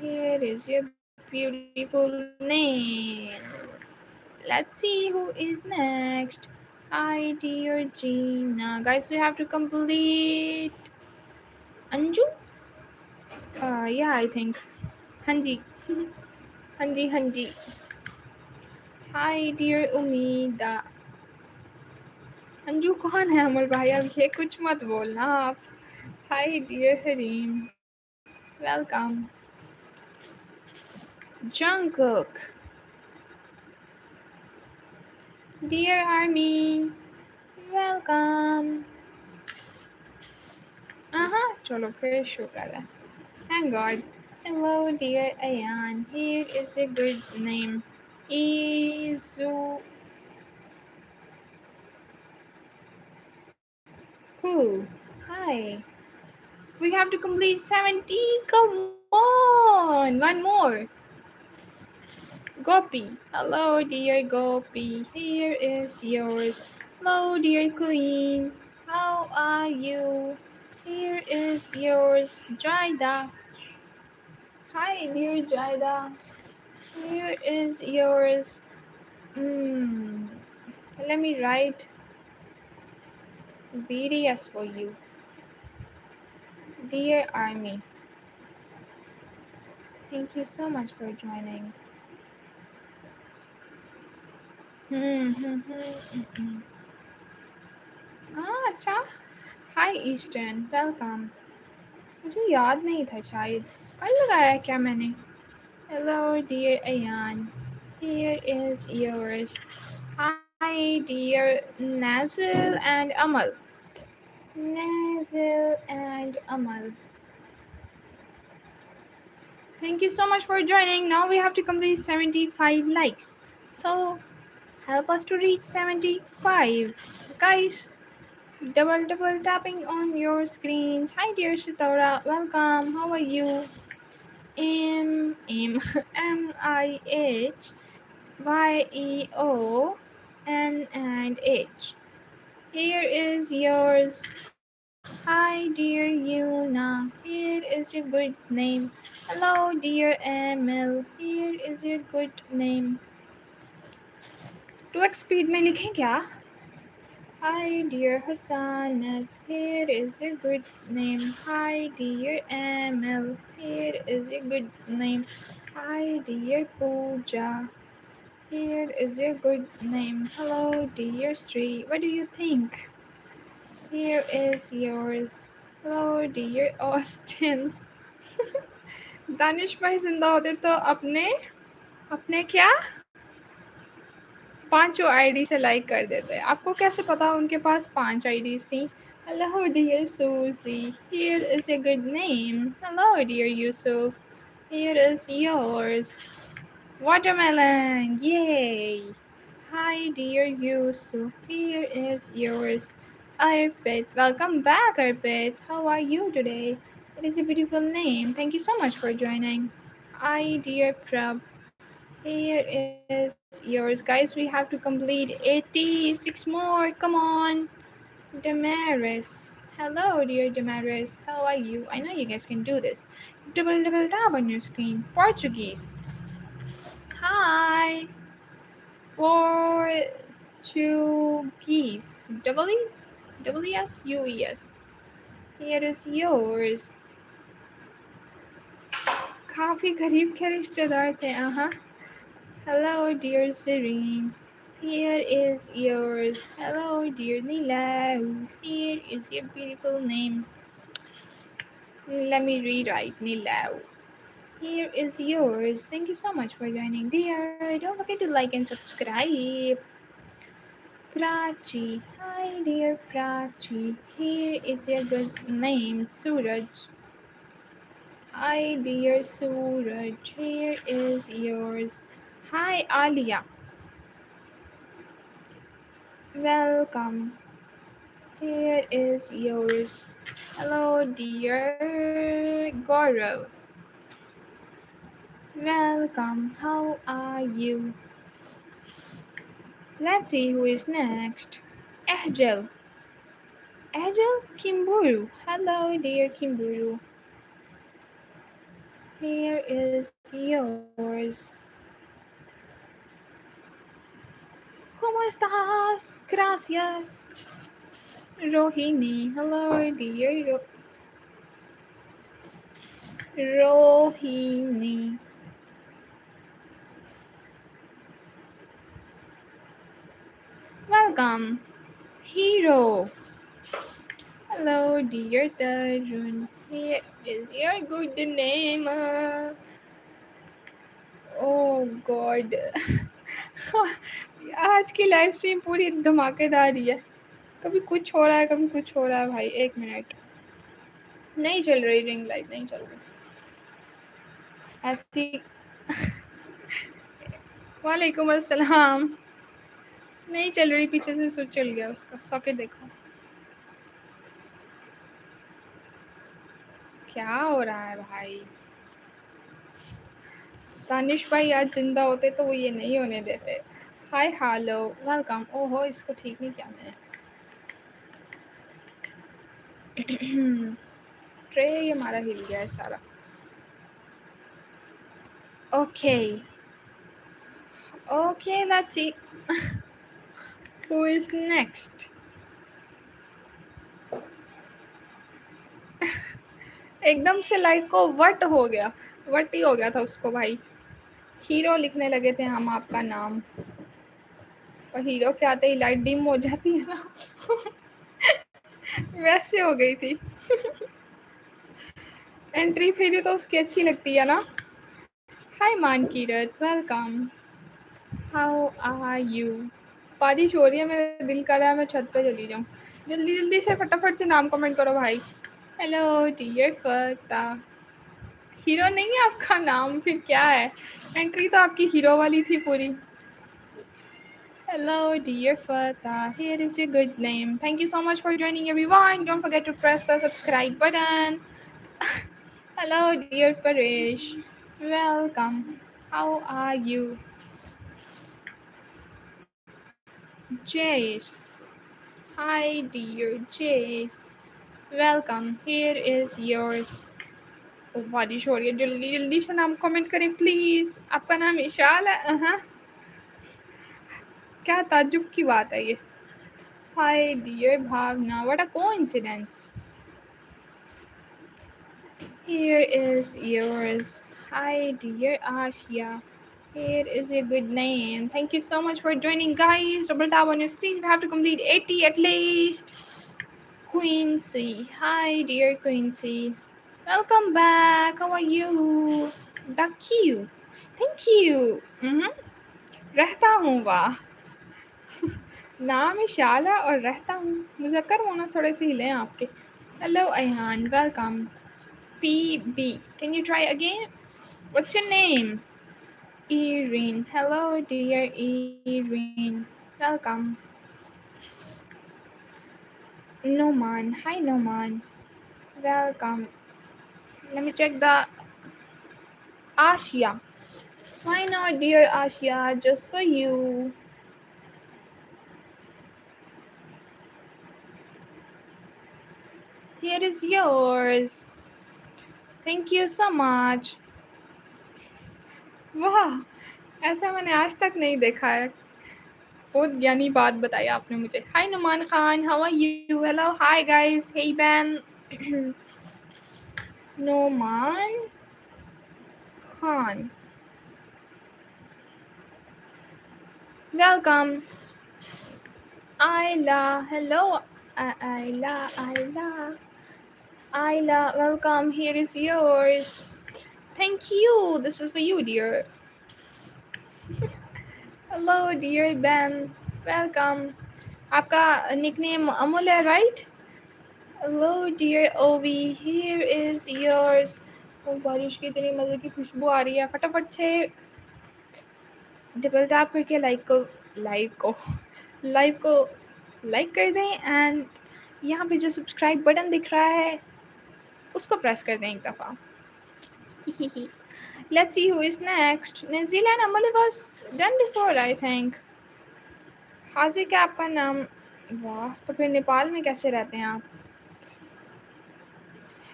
Here is your beautiful name. Let's see who is next. Hi, dear Gina. Guys, we have to complete Anju? Yeah, I think. Hanji. Hanji, Hanji. Hi, dear Umida. Anju कौन है अमर भाई अब ये कुछ मत बोलना आप hi dear Hareem welcome Jungkook dear army welcome चलो फिर शो कर रहा है thank God hello dear Ayan here is a good name Izu who hi we have to complete 70 come on one more Gopi. Hello, dear Gopi. Here is yours. Hello, dear Queen. How are you? Here is yours, Jaida. Hi, dear Jaida. Here is yours. Mm, let me write BDS for you. Dear Army. Thank you so much for joining. Hmm. अच्छा Hi Eastern, welcome. मुझे याद नहीं था शायद कल लगाया क्या मैंने Hello dear Ayan here is yours Hi dear Nazil and Amal Nazil and Amal thank you so much for joining now we have to complete 75 likes so help us to reach 75 guys double tapping on your screens hi dear Shitora welcome how are you MIHYEON and H. Here is yours. Hi, dear Yuna. Here is your good name. Hello, dear Emil. Here is your good name. 2x speed में लिखें क्या? Hi, dear Hassanat. Here is your good name. Hi, dear Emil. Here is your good name. Hi, dear Pooja. Here is your good name. Hello, dear Sri. What do you think? Here is yours. Hello, dear Austin. Danish भाई जिंदा होते तो अपने अपने क्या पांचों ID से like कर देते आपको कैसे पता उनके पास 5 आईडीज थी Hello, dear Susie. Here is a good name. Hello, dear Yusuf. Here is yours. Watermelon. Yay. Hi, dear Yusuf. Here is yours. Arpit. Welcome back, Arpit. How are you today? It is a beautiful name. Thank you so much for joining. Hi, dear Prab. Here is yours. Guys, we have to complete 86 more. Come on. Damaris. Hello, dear Damaris. How are you? I know you guys can do this. Double tap on your screen. Portuguese. Hi. Portuguese. WSUES. Here is yours. काफ़ी करीब के रिश्तेदार थे. Hello, dear Serene. Here is yours. Hello, dear Nilau. Here is your beautiful name. Let me rewrite Nilau. Here is yours. Thank you so much for joining, dear. Don't forget to like and subscribe. Prachi. Hi, dear Prachi. Here is your good name, Suraj. Hi, dear Suraj. Here is yours. Hi, Alia. Welcome. Here is yours. Hello, dear Gaurav. Welcome. How are you? Let's see who is next. Angel. Angel Kimburu. Hello, dear Kimburu. Here is yours. ¿Cómo estás? Gracias. Rohini. Hello, dear Rohini. Welcome. Hero. Hello, dear Tarun. Here is your good name. Oh God. आज की live stream पूरी धमाकेदार ही है. कभी कुछ हो रहा है, कभी कुछ हो रहा है भाई. 1 मिनट. नहीं चल रही रिंग लाइट, नहीं चल रही ऐसी. वालेकुम अस्सलाम. नहीं चल रही, पीछे से स्विच चल गया उसका. सॉकेट देखो क्या हो रहा है भाई. तानिश भाई आज जिंदा होते तो वो ये नहीं होने देते. Hi hello welcome. ओहो, इसको ठीक नहीं किया मैंने. ट्रे ये हमारा हिल गया है सारा. Okay okay, let's see who is next. एकदम से लाइट को वट हो गया. वट ही हो गया था उसको भाई. हीरो लिखने लगे थे हम आपका नाम, और हीरो के आते ही लाइट डिम हो जाती है ना. वैसे हो गई थी. एंट्री फेरी तो उसकी अच्छी लगती है ना. Hi Mankirat, welcome. How are you. बारिश हो रही है, मेरा दिल कर रहा है मैं छत पे चली जाऊँ. जल्दी जल्दी से फटाफट से नाम कमेंट करो भाई. Hello dear फता. हीरो नहीं है आपका नाम, फिर क्या है. एंट्री तो आपकी हीरो वाली थी पूरी. Hello, dear Fata. Here is your good name. Thank you so much for joining, everyone. Don't forget to press the subscribe button. Hello, dear Paresh. Welcome. How are you? Jace. Hi, dear Jace. Welcome. Here is yours. Oh, बारिश हो रही है. जल्दी जल्दी से नाम comment करें please. आपका नाम इशाल है. क्या ताज्जुब की बात है ये. Hi, dear Bhavna. What a coincidence. Here is yours. Hi, dear Ashia. Here is your good name. Thank you so much for joining, guys. Double tap on your screen. We have to complete 80 at least. Quincy. Hi, dear Quincy. Welcome back. How are you? Thank you. Thank you. रहता हूँ वाह. नाम है शाला और रहता हूँ. मुज़क्कर मोनस थोड़े से हिले हैं आपके. Hello, Ayhan. Welcome. PB. Can you try again? What's your name? Irene. Hello, dear Irene. Welcome. Noman. Hi, Noman. Welcome. Let me check the Ashia. Why not, dear Ashia? Just for you. Here is yours. Thank you so much. वाह, ऐसा मैंने आज तक नहीं देखा है. बहुत ज्ञानी बात बताई आपने मुझे. Hi Noman Khan, how are you. Hello, hi guys. Hey Ben. Noman. Khan. Welcome. Ayla, hello. Ayla, welcome. Here is yours. Thank you. This is for you, dear. Hello, dear Ben. Welcome. आपका nickname अमूल है, right? Hello, dear Ovi. Here is yours. Oh, बारिश की इतनी मजे की खुशबू आ रही है. फटाफट से डबल टैप करके लाइव को लाइक कर दें एंड यहाँ पे जो सब्सक्राइब बटन दिख रहा है उसको प्रेस कर दें एक दफ़ा. Let's see who is next. New Zealand Amali was done before, I think. हाजी क्या आपका नाम? वाह, तो फिर नेपाल में कैसे रहते हैं आप?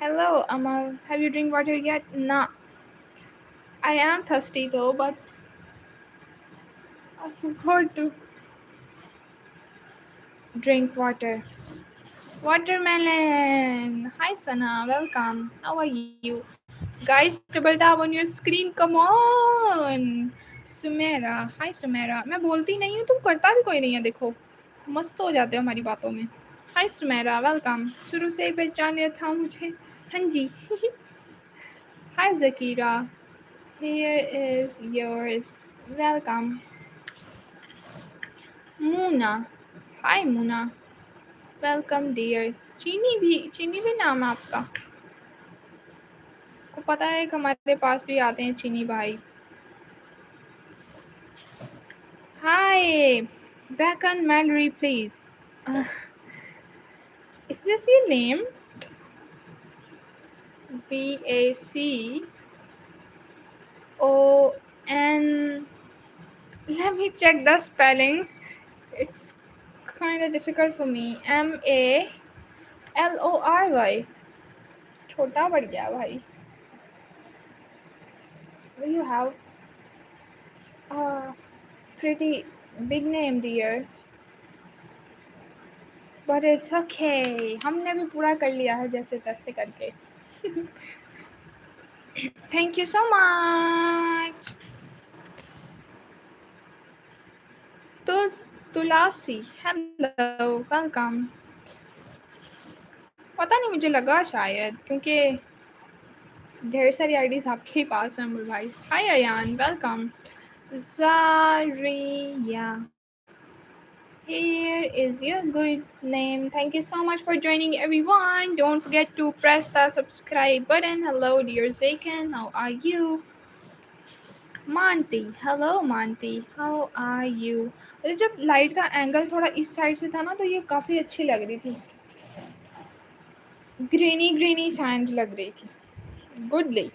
Hello, Amal. Have you drink water yet? Nah. I am thirsty though, but I forgot to drink water. Watermelon. Hi, Sana. Welcome. How are you? Guys, double tap on your screen. Come on. Sumera. Hi, Sumera. मैं बोलती नहीं हूँ, तुम करता भी कोई नहीं है. देखो, मस्त हो जाते हो हमारी बातों में. Hi, सुमेरा. Welcome. शुरू से ही पहचान लिया था मुझे. हाँ जी. Hi, Zakira. Here is yours. Welcome. Muna. Hi, Muna. Welcome, dear. चीनी भी नाम है आपका. को पता है कि हमारे पास भी आते हैं चीनी भाई. Hi, back on Mallory, please. Is this your name? Bacon. Let me check the spelling. It's kind of difficult for me. Mallory. छोटा पड़ गया भाई. You have a pretty big name, dear. But it's okay. हमने भी पूरा कर लिया है जैसे तैसे करके. Thank you so much. Tulasi, hello, welcome. पता नहीं मुझे लगा शायद क्योंकि ढेर सारी आईडीज आपके ही पास हैं अमर भाई. Hi Ayan, welcome. Zaria. Here is your good name. Thank you so much for joining everyone. Don't forget to press the subscribe button. Hello dear Zaken, how are you? Manti. Hello Manti. How are you? अरे जब light का angle थोड़ा इस side से था ना तो ये काफ़ी अच्छी लग रही थी. ग्रीनी सैंड लग रही थी. गुडली.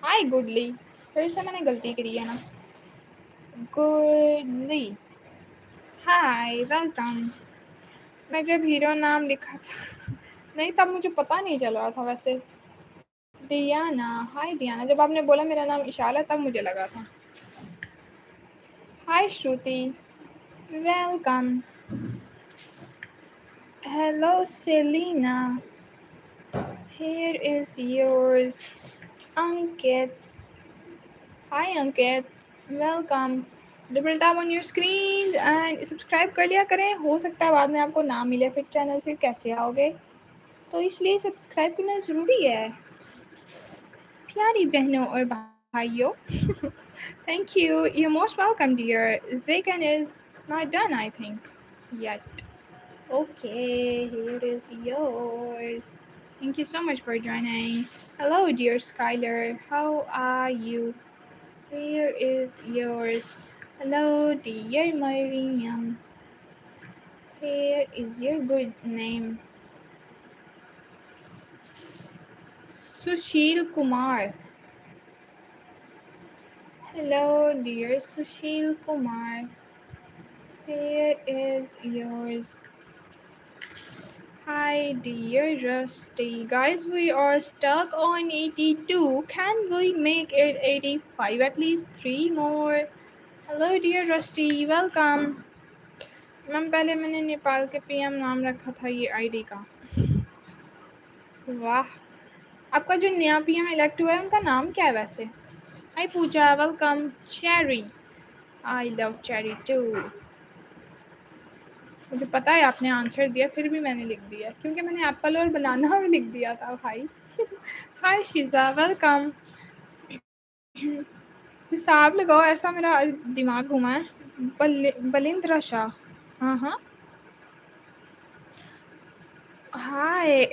हाय गुडली. फिर से मैंने गलती करी है ना. गुडली. Hi welcome. मैं जब हीरो नाम लिखा था नहीं तब मुझे पता नहीं चल रहा था वैसे. डियाना. हाय डियाना. जब आपने बोला मेरा नाम इशाल है तब मुझे लगा था. हाय श्रुति. Welcome. Hello, Selena. Here is yours. Ankit. Hi, Ankit. Welcome. Double tap on your screen and subscribe कर लिया करें. हो सकता है बाद में आपको ना मिले फिर चैनल फिर कैसे आओगे तो इसलिए सब्सक्राइब करना ज़रूरी है प्यारी बहनों और भाइयों. Thank you. You're most welcome, dear. Zaken is not done, I think, yet. Okay, here is yours. Thank you so much for joining. Hello, dear Skylar. How are you? Here is yours. Hello, dear Miriam. Here is your good name. Sushil Kumar. Hello, dear Sushil Kumar. Here is yours. Hi dear Rusty. Guys, we are stuck on 82. Can we make it 85? At least 3 more. Hello dear Rusty. Welcome. Ma'am पहले मैंने नेपाल के PM नाम रखा था ये ID का. वाह आपका जो नया पीएम इलेक्ट हुआ है उनका नाम क्या है वैसे? Hi Pooja, welcome. Cherry, I love cherry too. मुझे पता है आपने आंसर दिया, फिर भी मैंने लिख दिया क्योंकि मैंने एप्पल और बनाना भी लिख दिया था भाई। हाय शीजा, वेलकम। हिसाब लगाओ, ऐसा मेरा दिमाग घुमा है। बलिंद्र शाह, हाँ हाँ। हाय।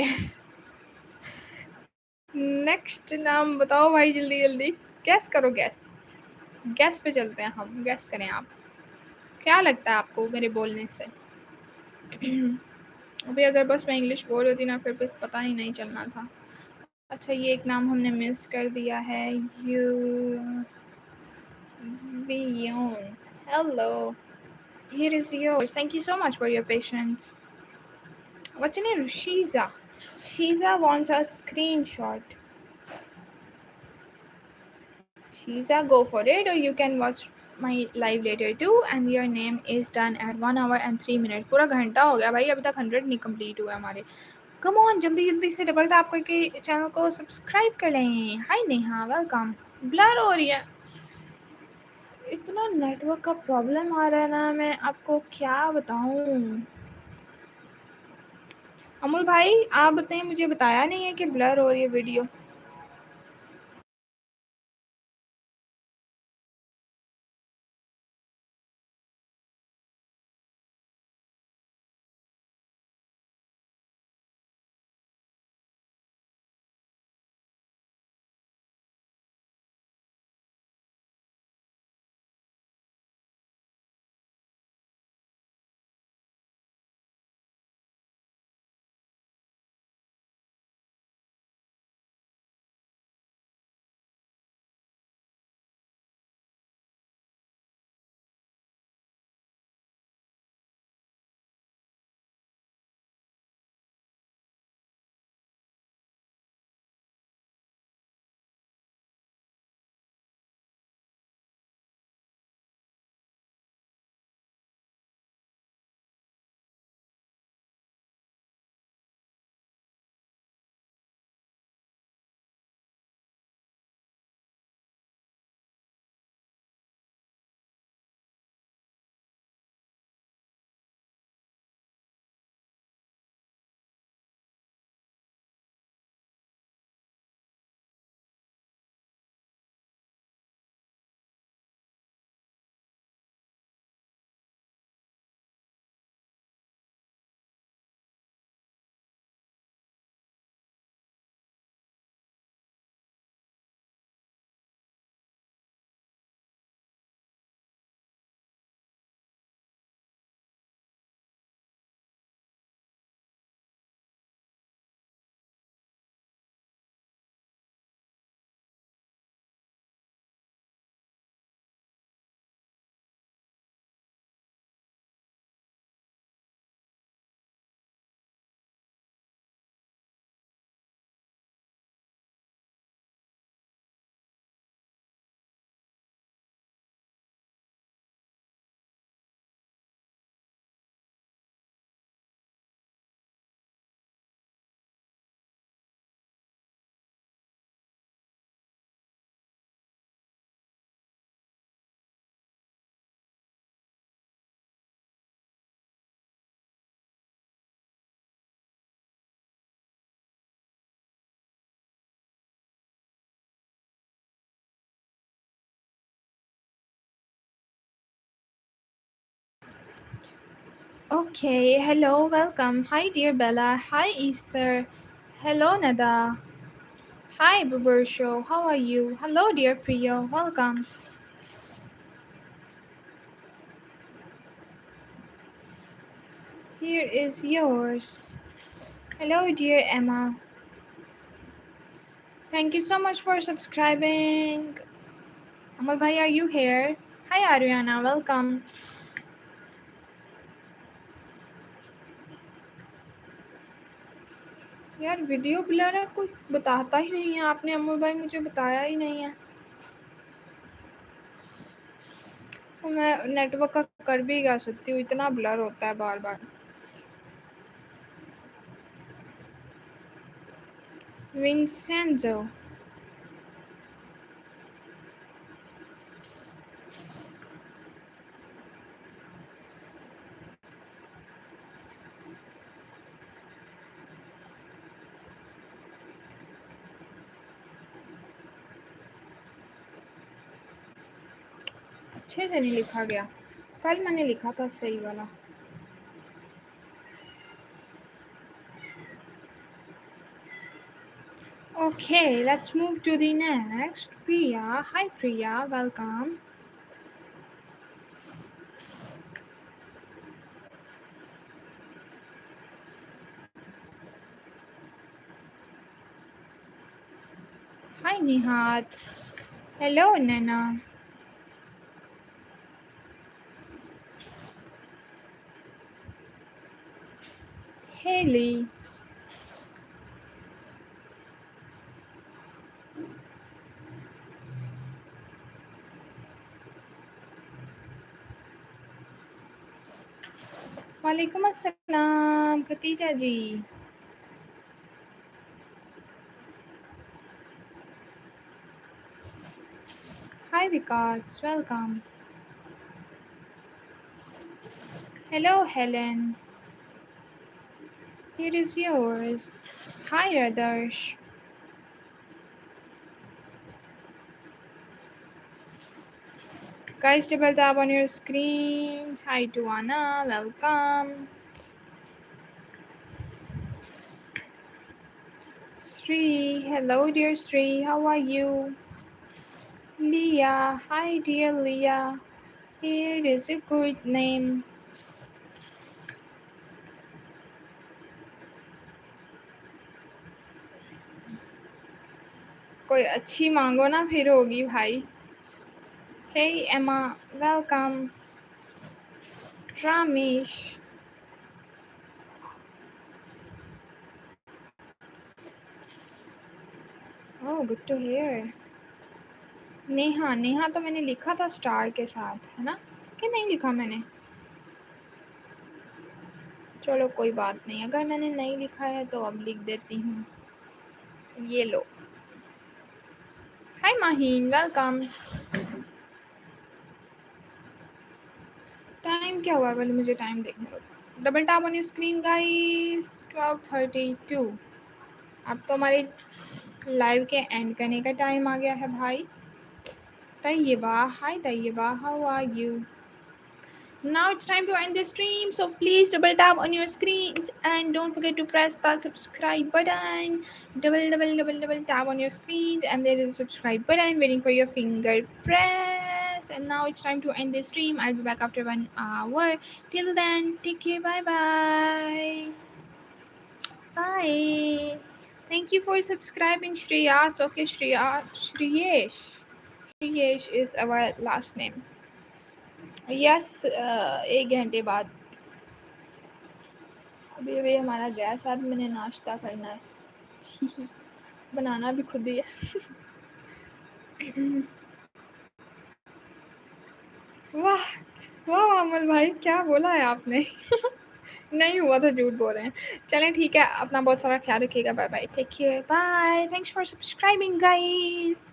नेक्स्ट नाम बताओ भाई, जल्दी जल्दी गैस करो। गैस गैस पे चलते हैं हम। गैस करें आप, क्या लगता है आपको मेरे बोलने से? अभी अगर बस मैं इंग्लिश बोल होती ना, फिर बस पता ही नहीं चलना था। अच्छा, ये एक नाम हमने मिस कर दिया है। यू बियॉन, hello, here is yours. Thank you so much for your patience. What's your name? Shiza. Shiza wants a screenshot. Shiza, go for it, or you can watch my live later too. And your name is done at 1 hour and 3 minutes. पूरा घंटा हो गया भाई, अभी तक 100 नहीं complete हुआ हमारे। कम ऑन, जल्दी जल्दी से डबल टैप करके चैनल को सब्सक्राइब कर लें। हाय नेहा, वेलकम। ब्लर हो रही है, इतना नेटवर्क का प्रॉब्लम आ रहा है ना, मैं आपको क्या बताऊं। अमूल भाई आप बताइए, मुझे बताया नहीं है कि ब्लर हो रही है video. Okay, hello, welcome. Hi, dear Bella. Hi, Easter. Hello, Nada. Hi, Bubersho. How are you? Hello, dear Priyo. Welcome. Here is yours. Hello, dear Emma. Thank you so much for subscribing. Amal Bhai, are you here? Hi, Ariana. Welcome. यार video blur है, कुछ बताता ही नहीं है। आपने अमूल भाई मुझे बताया ही नहीं है। तो मैं नेटवर्क का कर भी क्या सकती हूँ, इतना ब्लर होता है बार बार। Vincenzo. अच्छे से नहीं लिखा गया, कल मैंने लिखा था सही वाला। Okay, let's move to the next. Priya. Hi Priya, welcome. Hi Nihat. Hello Nana. Haley. Walaikum assalam, Khatija ji. Hi Vikas, welcome. Hello Helen. Here is yours. Hi Adarsh. Guys, double tap on your screens. Hi to Anna, welcome. Sri, hello dear Sri, how are you? Leah, hi dear Leah. Here is a good name. कोई अच्छी मांगो ना फिर होगी भाई. Hey Emma, welcome. Ramesh. Oh, good to hear. Neha, Neha तो मैंने लिखा था स्टार के साथ, है ना? कि नहीं लिखा मैंने? चलो कोई बात नहीं, अगर मैंने नहीं लिखा है तो अब लिख देती हूँ. ये लो. Hi Mahin, welcome. टाइम क्या हुआ? पहले मुझे टाइम देखने दो. Double tap on your screen guys. 12:32. अब तो हमारे लाइव के एंड करने का टाइम आ गया है भाई. Taiba, hi Taiba, how are you? Now it's time to end the stream, so please double tap on your screens and don't forget to press the subscribe button. Double tap on your screen and there is a subscribe button waiting for your finger press. And now it's time to end the stream. I'll be back after 1 hour. Till then, take care. Bye bye. Bye. Thank you for subscribing, Shreyas. Okay, Shreyesh. Shreyesh is our last name. Yes, 1 घंटे बाद. अभी अभी हमारा gas है, मैंने नाश्ता करना है. बनाना भी खुद ही है. वाह वाह अमल भाई, क्या बोला है आपने? नहीं हुआ तो झूठ बोल रहे हैं. चलें ठीक है, अपना बहुत सारा ख्याल रखिएगा. Bye bye, take care, bye. Thanks for subscribing guys.